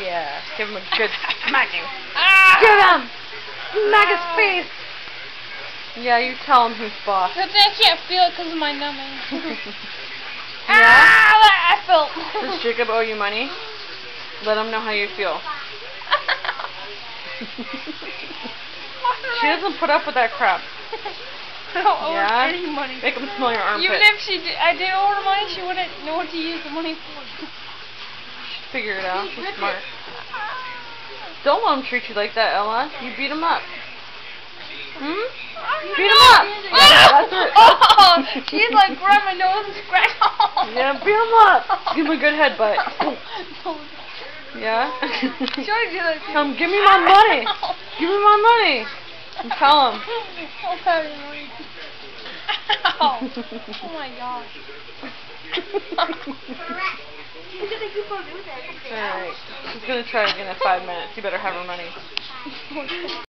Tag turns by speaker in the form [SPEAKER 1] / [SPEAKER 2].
[SPEAKER 1] Yeah, give him a good smacking.
[SPEAKER 2] Ah!
[SPEAKER 1] Get him! Smack his face! Yeah, you tell him who's boss.
[SPEAKER 2] Good thing I can't feel it because of my numbing.
[SPEAKER 1] Yeah?
[SPEAKER 2] Ah, I felt.
[SPEAKER 1] Does Jacob owe you money? Let him know how you feel. She doesn't put up with that crap.
[SPEAKER 2] I don't owe her
[SPEAKER 1] Yeah?
[SPEAKER 2] any money.
[SPEAKER 1] Make him smell your armpit.
[SPEAKER 2] Even if I did owe her money, she wouldn't know what to use the money for.
[SPEAKER 1] Figure it out. She's smart. Don't let him treat you like that, Ella. You beat him up. Hmm? Beat him up! Yeah, that's it.
[SPEAKER 2] Oh, she's like grab my nose and scratch.
[SPEAKER 1] Yeah, beat him up. Give him a good headbutt. Yeah? Tell him, give me my money. Give me my money. And tell him.
[SPEAKER 2] I'll have your money. Ow. Oh my gosh.
[SPEAKER 1] Alright. She's gonna try again in 5 minutes. You better have her money.